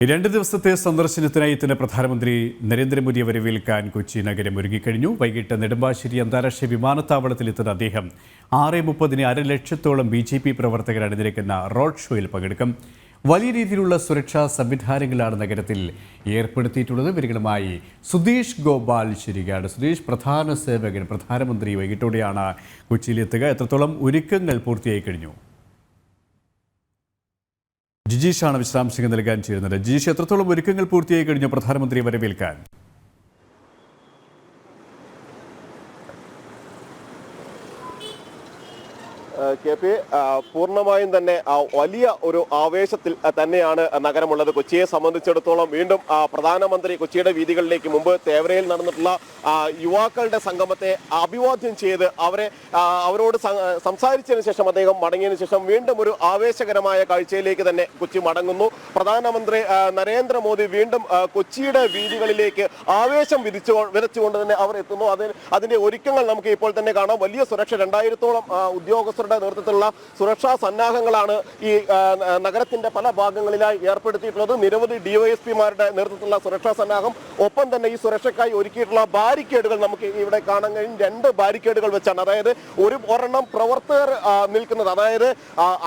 2 ദിവസത്തെ സന്ദർശനത്തിനായി എത്തുന്ന പ്രധാനമന്ത്രി നരേന്ദ്രമോദിയെ വരവേൽക്കാൻ കൊച്ചി നഗരം ഒരുങ്ങിക്കഴിഞ്ഞു. വൈകിട്ട് നെടുമ്പാശ്ശേരി അന്താരാഷ്ട്ര വിമാനത്താവളത്തിലെത്തുന്ന അദ്ദേഹം 6:30 അരലക്ഷത്തോളം BJP പ്രവർത്തകർ അണിനിരക്കുന്ന റോഡ് ഷോയിൽ പങ്കെടുക്കും. വലിയ രീതിയിലുള്ള സുരക്ഷാ സംവിധാനങ്ങളാണ് നഗരത്തിൽ ഏർപ്പെടുത്തിയിട്ടുള്ളത്. വിവരങ്ങളുമായി സുധീഷ് ഗോപാൽ ശരിയാണ്. സുധീഷ്, പ്രധാന സേവകൻ പ്രധാനമന്ത്രി വൈകിട്ടോടെയാണ് കൊച്ചിയിലെത്തുക. എത്രത്തോളം ഒരുക്കങ്ങൾ പൂർത്തിയായി കഴിഞ്ഞു? ജിജീഷാണ് വിശദാംശങ്ങൾ നൽകാൻ ചേരുന്നത്. ജിജീഷ്, എത്രത്തോളം ഒരുക്കങ്ങൾ പൂർത്തിയായി കഴിഞ്ഞു പ്രധാനമന്ത്രിയെ വരവേൽക്കാൻ? പൂർണ്ണമായും തന്നെ വലിയ ഒരു ആവേശത്തിൽ തന്നെയാണ് നഗരമുള്ളത്. കൊച്ചിയെ സംബന്ധിച്ചിടത്തോളം വീണ്ടും പ്രധാനമന്ത്രി കൊച്ചിയുടെ വീതികളിലേക്ക് മുമ്പ് തേവരയിൽ നടന്നിട്ടുള്ള യുവാക്കളുടെ സംഗമത്തെ അഭിവാദ്യം ചെയ്ത് അവരോട് സംസാരിച്ചതിന് ശേഷം അദ്ദേഹം മടങ്ങിയതിനു ശേഷം വീണ്ടും ഒരു ആവേശകരമായ കാഴ്ചയിലേക്ക് തന്നെ കൊച്ചി മടങ്ങുന്നു. പ്രധാനമന്ത്രി നരേന്ദ്രമോദി വീണ്ടും കൊച്ചിയുടെ വീതികളിലേക്ക് ആവേശം വിതച്ചുകൊണ്ട് തന്നെ അവർ എത്തുന്നു. അതിന്റെ ഒരുക്കങ്ങൾ നമുക്ക് ഇപ്പോൾ തന്നെ കാണാം. വലിയ സുരക്ഷ, 2000-ഓളം ഉദ്യോഗസ്ഥരുടെ നേതൃത്വത്തിലുള്ള സുരക്ഷാ സന്നാഹങ്ങളാണ് ഈ നഗരത്തിന്റെ പല ഭാഗങ്ങളിലായി ഏർപ്പെടുത്തിയിട്ടുള്ളത്. നിരവധി DYSPമാരുടെ നേതൃത്വത്തിലുള്ള സുരക്ഷാ സന്നാഹം, ഒപ്പം തന്നെ ഈ സുരക്ഷയ്ക്കായി ഒരുക്കിയിട്ടുള്ള ബാരിക്കേഡുകൾ നമുക്ക് ഇവിടെ കാണാൻ കഴിയും. 2 ബാരിക്കേഡുകൾ വെച്ചാണ്, അതായത് ഒരെണ്ണം പ്രവർത്തകർ നിൽക്കുന്നത്, അതായത്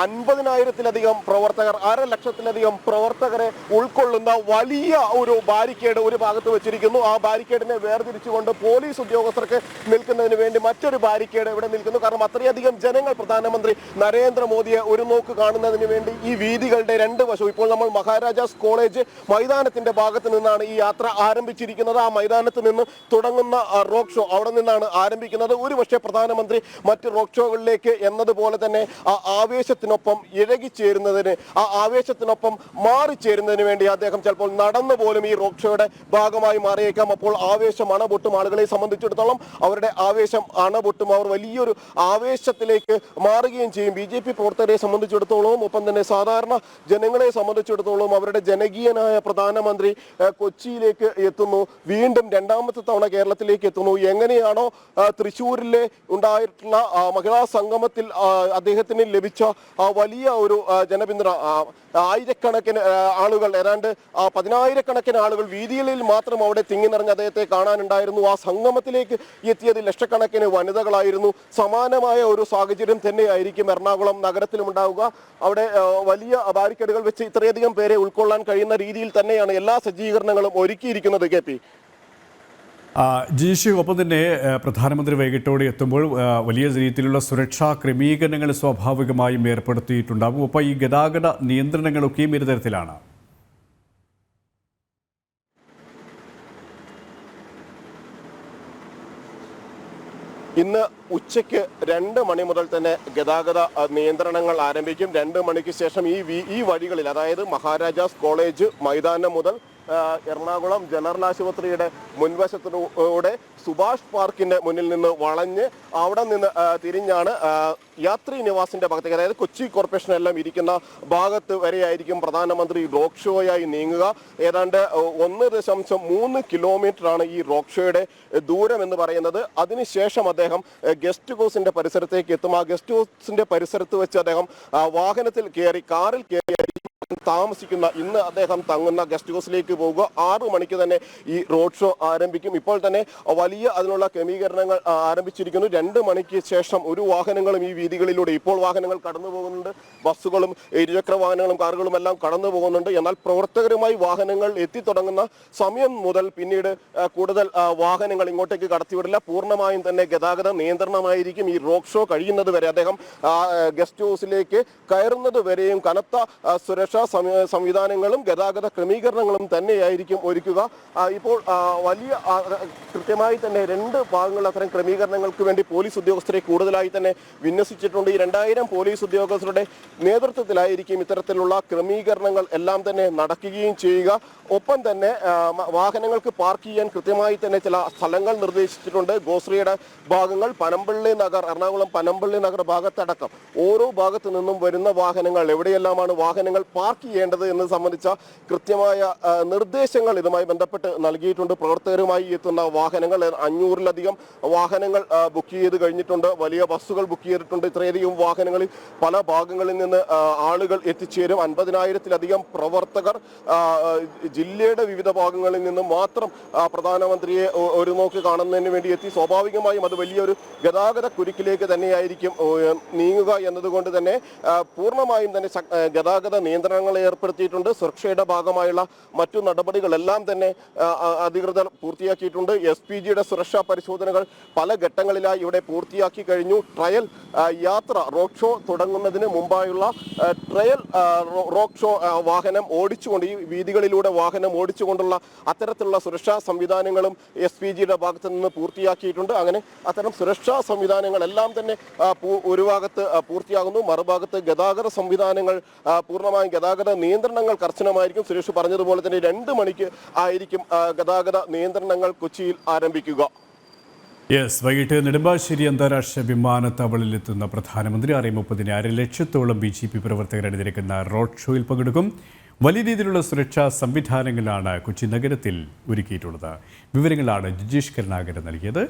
50,000-ലധികം പ്രവർത്തകർ, 1.5 ലക്ഷത്തിലധികം പ്രവർത്തകരെ ഉൾക്കൊള്ളുന്ന വലിയ ഒരു ബാരിക്കേഡ് ഒരു ഭാഗത്ത് വെച്ചിരിക്കുന്നു. ആ ബാരിക്കേഡിനെ വേർതിരിച്ചുകൊണ്ട് പോലീസ് ഉദ്യോഗസ്ഥർക്ക് നിൽക്കുന്നതിന് വേണ്ടി മറ്റൊരു ബാരിക്കേഡ് ഇവിടെ നിൽക്കുന്നു. കാരണം അത്രയധികം ജനങ്ങൾ പ്രധാനമന്ത്രി നരേന്ദ്രമോദിയെ ഒരു നോക്ക് കാണുന്നതിന് വേണ്ടി ഈ വീതികളുടെ 2 വശവും, ഇപ്പോൾ നമ്മൾ മഹാരാജാസ് കോളേജ് മൈതാനത്തിന്റെ ഭാഗത്ത് നിന്നാണ് ഈ യാത്ര ആരംഭിച്ചിരിക്കുന്നത്. ആ മൈതാനത്ത് നിന്ന് തുടങ്ങുന്ന റോഡ് ഷോ അവിടെ നിന്നാണ് ആരംഭിക്കുന്നത്. ഒരുപക്ഷെ പ്രധാനമന്ത്രി മറ്റ് റോഡ് ഷോകളിലേക്ക് എന്നതുപോലെ തന്നെ ആ ആവേശത്തിനൊപ്പം ഇഴകിച്ചേരുന്നതിന്, ആ ആവേശത്തിനൊപ്പം മാറിച്ചേരുന്നതിന് വേണ്ടി അദ്ദേഹം ചിലപ്പോൾ നടന്നു പോലും ഈ റോഡ് ഷോയുടെ ഭാഗമായി മാറിയേക്കാം. അപ്പോൾ ആവേശം അണപൊട്ടും. ആളുകളെ സംബന്ധിച്ചിടത്തോളം അവരുടെ ആവേശം അണപൊട്ടും. അവർ വലിയൊരു ആവേശത്തിലേക്ക് മാറുകയും ചെയ്യും. BJP പ്രവർത്തകരെ സംബന്ധിച്ചിടത്തോളം, ഒപ്പം തന്നെ സാധാരണ ജനങ്ങളെ സംബന്ധിച്ചിടത്തോളം അവരുടെ ജനകീയനായ പ്രധാനമന്ത്രി കൊച്ചിയിലേക്ക് എത്തുന്നു. വീണ്ടും 2ാമത്തെ തവണ കേരളത്തിലേക്ക് എത്തുന്നു. എങ്ങനെയാണോ തൃശ്ശൂരിലെ ഉണ്ടായിട്ടുള്ള മഹിളാ സംഗമത്തിൽ അദ്ദേഹത്തിന് ലഭിച്ച വലിയ ഒരു ജനപിന്തുണ, ആയിരക്കണക്കിന് ആളുകൾ, ഏതാണ്ട് 10,000-കണക്കിന് ആളുകൾ വീതികളിൽ മാത്രം അവിടെ തിങ്ങി നിറഞ്ഞ് അദ്ദേഹത്തെ കാണാനുണ്ടായിരുന്നു. ആ സംഗമത്തിലേക്ക് എത്തിയത് ലക്ഷക്കണക്കിന് വനിതകളായിരുന്നു. സമാനമായ ഒരു സാഹചര്യം തന്നെയായിരിക്കും എറണാകുളം നഗരത്തിലും ഉണ്ടാവുക. അവിടെ വലിയ ബാരിക്കേഡുകൾ വെച്ച് ഇത്രയധികം പേരെ ഉൾക്കൊള്ളാൻ കഴിയുന്ന രീതിയിൽ തന്നെയാണ് എല്ലാ സജ്ജീകരണങ്ങളും ഒരുക്കിയിരിക്കുന്നത്. KP ജിജീഷ്, ഒപ്പം തന്നെ പ്രധാനമന്ത്രി വൈകിട്ടോടെ എത്തുമ്പോൾ വലിയ രീതിയിലുള്ള സുരക്ഷാ ക്രമീകരണങ്ങൾ സ്വാഭാവികമായും ഏർപ്പെടുത്തിയിട്ടുണ്ടാകും. ഒപ്പം ഈ ഗതാഗത നിയന്ത്രണങ്ങളൊക്കെയും ഒരു തരത്തിലാണ്. ഇന്ന് ഉച്ചയ്ക്ക് 2 മണി മുതൽ തന്നെ ഗതാഗത നിയന്ത്രണങ്ങൾ ആരംഭിക്കും. 2 മണിക്ക് ശേഷം ഈ വഴികളിൽ, അതായത് മഹാരാജാസ് കോളേജ് മൈതാനം മുതൽ എറണാകുളം ജനറൽ ആശുപത്രിയുടെ മുൻവശത്തിലൂടെ സുഭാഷ് പാർക്കിന്റെ മുന്നിൽ നിന്ന് വളഞ്ഞ് അവിടെ നിന്ന് തിരിഞ്ഞാണ് യാത്രി നിവാസിന്റെ ഭാഗത്തേക്ക്, അതായത് കൊച്ചി കോർപ്പറേഷൻ എല്ലാം ഇരിക്കുന്ന ഭാഗത്ത് വരെയായിരിക്കും പ്രധാനമന്ത്രി റോഡ് ഷോയായി നീങ്ങുക. ഏതാണ്ട് 1.3 കിലോമീറ്ററാണ് ഈ റോഡ് ഷോയുടെ ദൂരം എന്ന് പറയുന്നത്. അതിനുശേഷം അദ്ദേഹം ഗസ്റ്റ് ഹൗസിന്റെ പരിസരത്തേക്ക് എത്തും. ആ ഗസ്റ്റ് ഹൗസിന്റെ പരിസരത്ത് വെച്ച് അദ്ദേഹം വാഹനത്തിൽ കയറി, കാറിൽ കയറി താമസിക്കുന്ന, ഇന്ന് അദ്ദേഹം തങ്ങുന്ന ഗസ്റ്റ് ഹൗസിലേക്ക് പോവുക. 6 മണിക്ക് തന്നെ ഈ റോഡ് ഷോ ആരംഭിക്കും. ഇപ്പോൾ തന്നെ വലിയ അതിനുള്ള ക്രമീകരണങ്ങൾ ആരംഭിച്ചിരിക്കുന്നു. 2 മണിക്ക് ശേഷം ഒരു വാഹനങ്ങളും ഈ വീതികളിലൂടെ, ഇപ്പോൾ വാഹനങ്ങൾ കടന്നു പോകുന്നുണ്ട്, ബസ്സുകളും ഇരുചക്ര വാഹനങ്ങളും കാറുകളും എല്ലാം കടന്നു പോകുന്നുണ്ട്. എന്നാൽ പ്രവർത്തകരുമായി വാഹനങ്ങൾ എത്തിത്തുടങ്ങുന്ന സമയം മുതൽ പിന്നീട് കൂടുതൽ വാഹനങ്ങൾ ഇങ്ങോട്ടേക്ക് കടത്തിവിടില്ല. പൂർണ്ണമായും തന്നെ ഗതാഗത നിയന്ത്രണമായിരിക്കും ഈ റോഡ് ഷോ കഴിയുന്നത് വരെ. അദ്ദേഹം ഗസ്റ്റ് ഹൗസിലേക്ക് കയറുന്നത് വരെയും കനത്ത സുരക്ഷാ സംവിധാനങ്ങളും ഗതാഗത ക്രമീകരണങ്ങളും തന്നെയായിരിക്കും ഒരുക്കുക. ഇപ്പോൾ വലിയ കൃത്യമായി തന്നെ 2 ഭാഗങ്ങളിൽ അത്തരം ക്രമീകരണങ്ങൾക്ക് വേണ്ടി പോലീസ് ഉദ്യോഗസ്ഥരെ കൂടുതലായി തന്നെ വിന്യസിച്ചിട്ടുണ്ട്. ഈ 2000 പോലീസ് ഉദ്യോഗസ്ഥരുടെ നേതൃത്വത്തിലായിരിക്കും ഇത്തരത്തിലുള്ള ക്രമീകരണങ്ങൾ എല്ലാം തന്നെ നടക്കുകയും ചെയ്യുക. ഒപ്പം തന്നെ വാഹനങ്ങൾക്ക് പാർക്ക് ചെയ്യാൻ കൃത്യമായി തന്നെ ചില സ്ഥലങ്ങൾ നിർദ്ദേശിച്ചിട്ടുണ്ട്. ഗോശ്രീയുടെ ഭാഗങ്ങൾ, പനമ്പള്ളി നഗർ, എറണാകുളം പനമ്പള്ളി നഗർ ഭാഗത്തടക്കം ഓരോ ഭാഗത്തു നിന്നും വരുന്ന വാഹനങ്ങൾ എവിടെയെല്ലാമാണ് വാഹനങ്ങൾ പാർക്ക് ചെയ്യേണ്ടത് എന്ന് സംബന്ധിച്ച കൃത്യമായ നിർദ്ദേശങ്ങൾ ഇതുമായി ബന്ധപ്പെട്ട് നൽകിയിട്ടുണ്ട്. പ്രവർത്തകരുമായി എത്തുന്ന വാഹനങ്ങൾ 500-ലധികം വാഹനങ്ങൾ ബുക്ക് ചെയ്ത് കഴിഞ്ഞിട്ടുണ്ട്. വലിയ ബസ്സുകൾ ബുക്ക് ചെയ്തിട്ടുണ്ട്. ഇത്രയധികം വാഹനങ്ങളിൽ പല ഭാഗങ്ങളിൽ നിന്ന് ആളുകൾ എത്തിച്ചേരും. 50,000-ലധികം പ്രവർത്തകർ ജില്ലയുടെ വിവിധ ഭാഗങ്ങളിൽ നിന്ന് മാത്രം പ്രധാനമന്ത്രിയെ ഒരു നോക്ക് കാണുന്നതിന് വേണ്ടി എത്തി. സ്വാഭാവികമായും അത് വലിയൊരു ഗതാഗത കുരുക്കിലേക്ക് തന്നെയായിരിക്കും നീങ്ങുക എന്നതുകൊണ്ട് തന്നെ പൂർണ്ണമായും തന്നെ ഗതാഗത നിയന്ത്രണങ്ങൾ ഏർപ്പെടുത്തിയിട്ടുണ്ട്. സുരക്ഷയുടെ ഭാഗമായുള്ള മറ്റു നടപടികളെല്ലാം തന്നെ അധികൃതർ പൂർത്തിയാക്കിയിട്ടുണ്ട്. SPGയുടെ സുരക്ഷാ പരിശോധനകൾ പല ഘട്ടങ്ങളിലായി ഇവിടെ പൂർത്തിയാക്കി കഴിഞ്ഞു. ട്രയൽ യാത്ര റോഡ് ഷോ തുടങ്ങുന്നതിന് മുമ്പായുള്ള ട്രയൽ റോഡ് ഷോ വാഹനം ഓടിച്ചുകൊണ്ട് ഈ വീതികളിലൂടെ വാഹനം ഓടിച്ചുകൊണ്ടുള്ള അത്തരത്തിലുള്ള സുരക്ഷാ സംവിധാനങ്ങളും SPGയുടെ ഭാഗത്ത് നിന്ന് പൂർത്തിയാക്കിയിട്ടുണ്ട്. അങ്ങനെ അത്തരം സുരക്ഷാ സംവിധാനങ്ങളെല്ലാം തന്നെ ഒരു ഭാഗത്ത് പൂർത്തിയാകുന്നു. മറുഭാഗത്ത് ഗതാഗത സംവിധാനങ്ങൾ പൂർണ്ണമായും ഗതാഗത നിയന്ത്രണങ്ങൾ കർശനമായിരിക്കും. സുരേഷ് പറഞ്ഞതുപോലെ തന്നെ 2 മണിക്ക് ആയിരിക്കും ഗതാഗത നിയന്ത്രണങ്ങൾ കൊച്ചിയിൽ ആരംഭിക്കുക. വൈകിട്ട് നെടുമ്പാശ്ശേരി അന്താരാഷ്ട്ര വിമാനത്താവളത്തിലെത്തുന്ന പ്രധാനമന്ത്രി 6:30 2,00,000-ഓളം BJP പ്രവർത്തകർ അണിനിരക്കുന്ന റോഡ് ഷോയിൽ പങ്കെടുക്കും. വലിയ രീതിയിലുള്ള സുരക്ഷാ സംവിധാനങ്ങളാണ് കൊച്ചി നഗരത്തിൽ ഒരുക്കിയിട്ടുള്ളത്. വിവരങ്ങളാണ് ജിജീഷ് കരുണാകരൻ നൽകിയത്.